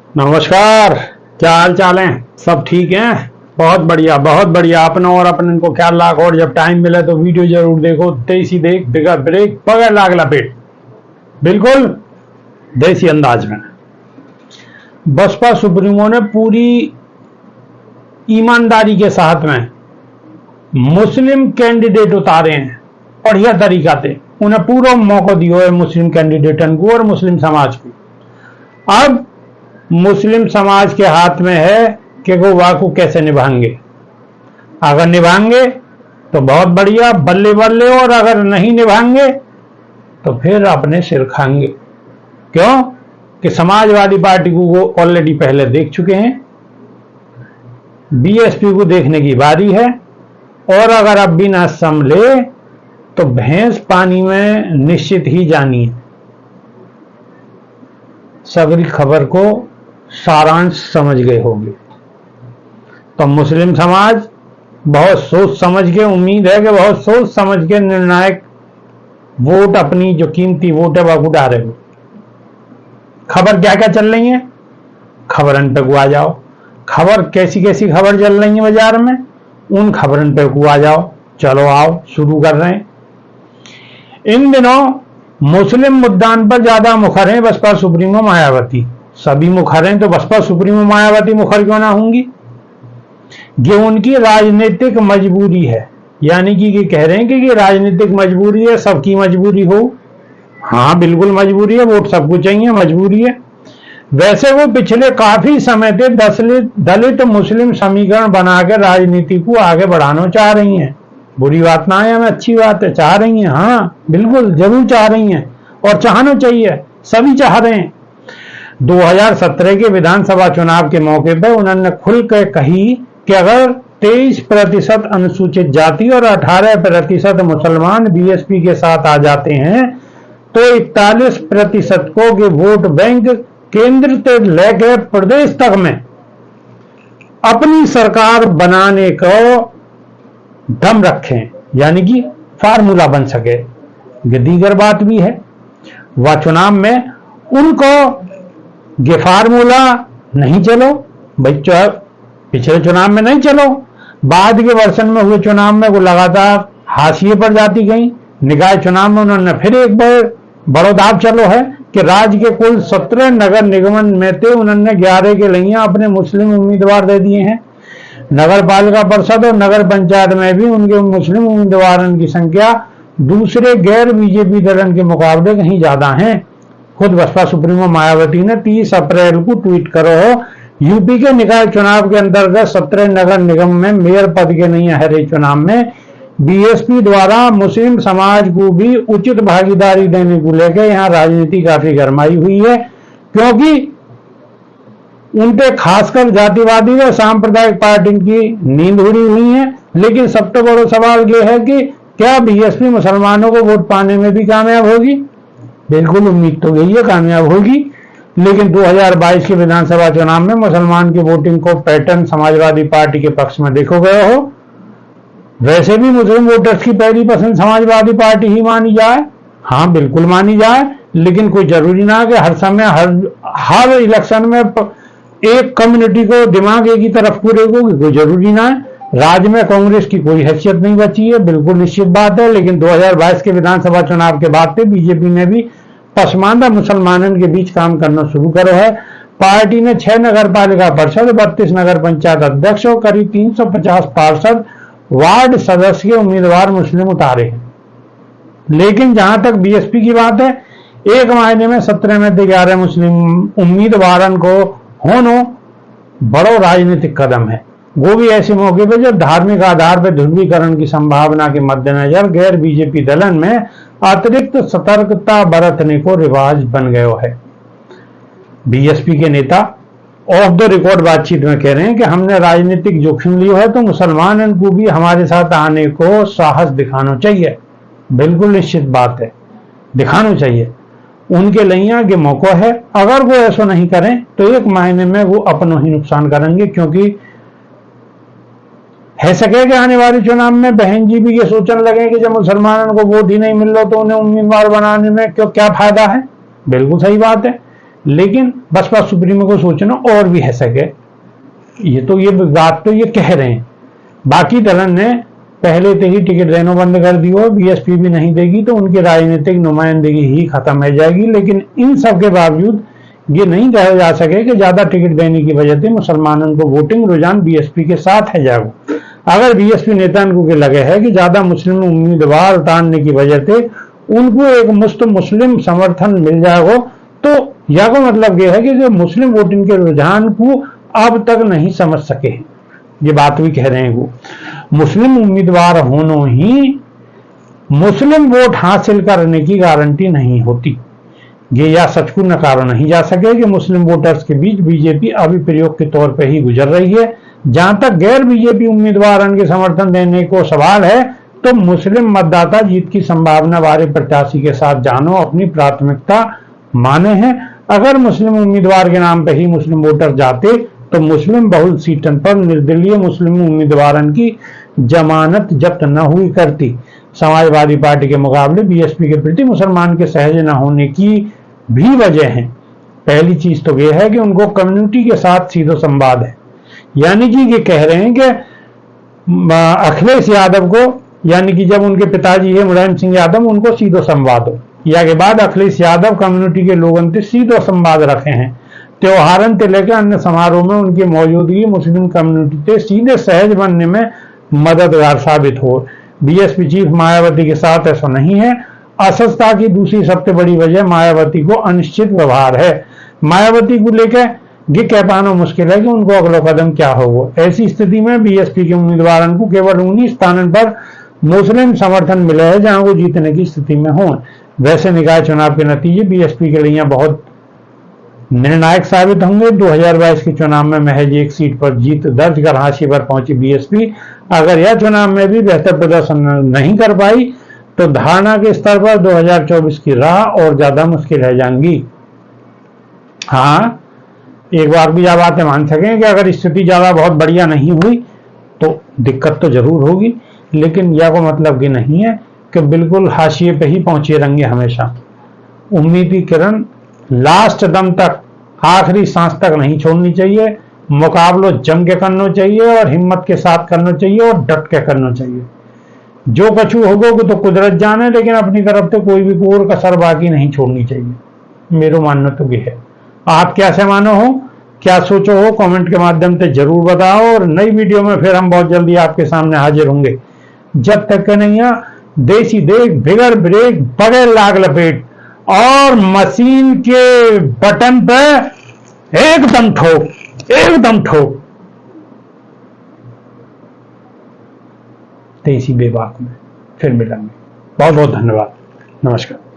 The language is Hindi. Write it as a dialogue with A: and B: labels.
A: नमस्कार। क्या हाल चाल है? सब ठीक हैं? बहुत बढ़िया बहुत बढ़िया। अपना और अपन को ख्याल रख, और जब टाइम मिले तो वीडियो जरूर देखो। देसी देख बिगड़ ब्रेक बगैर लाग लपेट, बिल्कुल देसी अंदाज में। बसपा सुप्रीमो ने पूरी ईमानदारी के साथ में मुस्लिम कैंडिडेट उतारे हैं, बढ़िया तरीका से उन्हें पूरा मौका दिया है मुस्लिम कैंडिडेटन को और मुस्लिम समाज को। अब मुस्लिम समाज के हाथ में है कि वो वाकू कैसे निभाएंगे। अगर निभाएंगे तो बहुत बढ़िया, बल्ले बल्ले, और अगर नहीं निभाएंगे तो फिर अपने सिर खाएंगे। क्यों कि समाजवादी पार्टी को वो ऑलरेडी पहले देख चुके हैं, बीएसपी को देखने की बारी है। और अगर अब भी ना संभले तो भैंस पानी में निश्चित ही जानी है। सगरी खबर को सारांश समझ गए होंगे। तो मुस्लिम समाज बहुत सोच समझ के, उम्मीद है कि बहुत सोच समझ के निर्णायक वोट, अपनी जो कीमती वोट है वह डाले हो। खबर क्या क्या चल रही है, खबरन पे आ जाओ। खबर कैसी कैसी खबर चल रही है बाजार में, उन खबरन पे आ जाओ। चलो आओ शुरू कर रहे हैं। इन दिनों मुस्लिम मुद्दान पर ज्यादा मुखर है बसपा सुप्रीमो मायावती। सभी मुखर हैं तो बसपा सुप्रीमो मायावती मुखर क्यों ना होंगी? ये उनकी राजनीतिक मजबूरी है। यानी कि ये कह रहे हैं कि ये राजनीतिक मजबूरी है, सबकी मजबूरी हो। हाँ बिल्कुल मजबूरी है, वोट सबको चाहिए, मजबूरी है। वैसे वो पिछले काफी समय से दलित मुस्लिम समीकरण बनाकर राजनीति को आगे बढ़ाना चाह रही हैं। बुरी बात ना है, हमें अच्छी बात है, चाह रही हैं। हाँ बिल्कुल जरूर चाह रही हैं और चाहना चाहिए, सभी चाह रहे हैं। 2017 के विधानसभा चुनाव के मौके पर उन्होंने खुलकर कही कि अगर 23% अनुसूचित जाति और 18% मुसलमान बीएसपी के साथ आ जाते हैं तो 41% को के वोट बैंक केंद्र से लेकर प्रदेश तक में अपनी सरकार बनाने को दम रखें, यानी कि फार्मूला बन सके। ये दीगर बात भी है। वह चुनाव में उनको ये फार्मूला नहीं चलो भाई, पिछले चुनाव में नहीं चलो, बाद के वर्षन में हुए चुनाव में वो लगातार हाशिए पर जाती गई। निकाय चुनाव में उन्होंने फिर एक बार बड़ो दाव चलो है कि राज्य के कुल 17 नगर निगमन में थे उन्होंने 11 के लिए अपने मुस्लिम उम्मीदवार दे दिए हैं। नगर पालिका परिषद और नगर पंचायत में भी उनके मुस्लिम उम्मीदवारों की संख्या दूसरे गैर बीजेपी दलन के मुकाबले कहीं ज्यादा है। खुद बसपा सुप्रीमो मायावती ने 30 अप्रैल को ट्वीट करो, यूपी के निकाय चुनाव के अंतर्गत 17 नगर निगम में मेयर पद के नहीं आ रहे चुनाव में बीएसपी द्वारा मुस्लिम समाज को भी उचित भागीदारी देने को लेकर यहाँ राजनीति काफी गरमाई हुई है। क्योंकि उनपे खासकर जातिवादी व सांप्रदायिक पार्टी की नींद उड़ी हुई है। लेकिन सबसे बड़ा सवाल यह है कि क्या बीएसपी मुसलमानों को वोट पाने में भी कामयाब होगी? बिल्कुल उम्मीद तो यही है कामयाब होगी। लेकिन 2022 के विधानसभा चुनाव में मुसलमान की वोटिंग को पैटर्न समाजवादी पार्टी के पक्ष में देखो गए हो। वैसे भी मुस्लिम वोटर्स की पहली पसंद समाजवादी पार्टी ही मानी जाए। हाँ बिल्कुल मानी जाए, लेकिन कोई जरूरी ना कि हर समय हर इलेक्शन में एक कम्युनिटी को दिमाग एक ही तरफ पूरे होगी, कोई जरूरी ना है। राज्य में कांग्रेस की कोई हैसियत नहीं बची है, बिल्कुल निश्चित बात है। लेकिन 2022 के विधानसभा चुनाव के बाद से बीजेपी ने भी पसमानदा मुसलमानों के बीच काम करना शुरू करो है। पार्टी ने 6 नगर पालिका परिषद, 32 नगर पंचायत अध्यक्ष और करीब 350 पार्षद वार्ड सदस्य के उम्मीदवार मुस्लिम उतारे हैं। लेकिन जहां तक बीएसपी की बात है, एक महीने में 17 में 11 मुस्लिम उम्मीदवारों को होना बड़ो राजनीतिक कदम है। वो भी ऐसे मौके पर जब धार्मिक आधार पर ध्रुवीकरण की संभावना के मद्देनजर गैर बीजेपी दलन में अतिरिक्त सतर्कता बरतने को रिवाज बन गया है। बीएसपी के नेता ऑफ द रिकॉर्ड बातचीत में कह रहे हैं कि हमने राजनीतिक जोखिम लिया है तो मुसलमानों को भी हमारे साथ आने को साहस दिखाना चाहिए। बिल्कुल निश्चित बात है, दिखाना चाहिए। उनके लिए ये मौका है। अगर वो ऐसा नहीं करें तो एक महीने में वो अपना ही नुकसान करेंगे। क्योंकि है सके कि आने वाले चुनाव में बहन जी भी ये सोचने लगे कि जब मुसलमानों को वोट ही नहीं मिल रहा तो उन्हें उम्मीदवार बनाने में क्या फायदा है। बिल्कुल सही बात है। लेकिन बसपा सुप्रीमो को सोचना और भी है सके, ये बात तो ये कह रहे हैं। बाकी दलन ने पहले से ही टिकट देना बंद कर दी हो, बीएसपी भी नहीं देगी तो उनकी राजनीतिक नुमाइंदगी ही खत्म हो जाएगी। लेकिन इन सब के बावजूद ये नहीं कहा जा सके कि ज्यादा टिकट देने की वजह से मुसलमानों को वोटिंग रुझान बीएसपी के साथ है जाएगा। अगर बीएसपी नेताओं को लगे है कि ज्यादा मुस्लिम उम्मीदवार उतारने की वजह से उनको एक मुस्त मुस्लिम समर्थन मिल जाएगा, तो यह का मतलब यह है कि जो मुस्लिम वोटिंग के रुझान को अब तक नहीं समझ सके हैं। ये बात भी कह रहे हैं वो मुस्लिम उम्मीदवार होना ही मुस्लिम वोट हासिल करने की गारंटी नहीं होती। ये या सच को नकारा नहीं जा सके कि मुस्लिम वोटर्स के बीच बीजेपी अभी प्रयोग के तौर पर ही गुजर रही है। जहां तक गैर बीजेपी उम्मीदवारों के समर्थन देने को सवाल है, तो मुस्लिम मतदाता जीत की संभावना वाले प्रत्याशी के साथ जानो अपनी प्राथमिकता माने हैं। अगर मुस्लिम उम्मीदवार के नाम पर ही मुस्लिम वोटर जाते तो मुस्लिम बहुल सीटों पर निर्दलीय मुस्लिम उम्मीदवारों की जमानत जब्त न हुई करती। समाजवादी पार्टी के मुकाबले बीएसपी के प्रति मुसलमान के सहज न होने की भी वजह है। पहली चीज तो यह है कि उनको कम्युनिटी के साथ सीधो संवाद है, यानी कि ये कह रहे हैं कि अखिलेश यादव को, यानी कि जब उनके पिताजी है मुलायम सिंह यादव, उनको सीधो संवाद हो, या के बाद अखिलेश यादव कम्युनिटी के लोगों से सीधो संवाद रखे हैं। त्योहारन से लेकर अन्य समारोह में उनकी मौजूदगी मुस्लिम कम्युनिटी से सीधे सहज बनने में मददगार साबित हो। बीएसपी चीफ मायावती के साथ ऐसा नहीं है। असहजता की दूसरी सबसे बड़ी वजह मायावती को अनिश्चित व्यवहार है। मायावती को लेकर ये कह पाना मुश्किल है कि उनको अगला कदम क्या होगा। ऐसी स्थिति में बीएसपी के उम्मीदवारों को केवल उन्हीं स्थानों पर मुस्लिम समर्थन मिले है जहां वो जीतने की स्थिति में हो। वैसे निकाय चुनाव के नतीजे बीएसपी के लिए बहुत निर्णायक साबित होंगे। 2022 के चुनाव में महज एक सीट पर जीत दर्ज कर हाशिए पर पहुंची बीएसपी अगर यह चुनाव में भी बेहतर प्रदर्शन नहीं कर पाई तो धारणा के स्तर पर 2024 की राह और ज्यादा मुश्किल है जाएंगी। हाँ, एक बार भी यह बातें मान सकें कि अगर स्थिति ज्यादा बहुत बढ़िया नहीं हुई तो दिक्कत तो जरूर होगी, लेकिन यह को मतलब ये नहीं है कि बिल्कुल हाशिए पे ही पहुंचे रहेंगे हमेशा। उम्मीद की किरण लास्ट दम तक, आखिरी सांस तक नहीं छोड़नी चाहिए। मुकाबलो जम के करना चाहिए और हिम्मत के साथ करना चाहिए और डट के करना चाहिए। जो कछु होगा तो कुदरत जाने, लेकिन अपनी तरफ से कोई भी कोर कसर बाकी नहीं छोड़नी चाहिए। मेरा मानना तो ये है। आप कैसे मानो हो, क्या सोचो हो, कमेंट के माध्यम से जरूर बताओ। और नई वीडियो में फिर हम बहुत जल्दी आपके सामने हाजिर होंगे। जब तक कन्हैया देसी देख बिगर ब्रेक बगैर लाग लपेट और मशीन के बटन पे एकदम ठोक, एकदम ठोक। देसी बेबाक में फिर मिलेंगे। बहुत बहुत धन्यवाद। नमस्कार।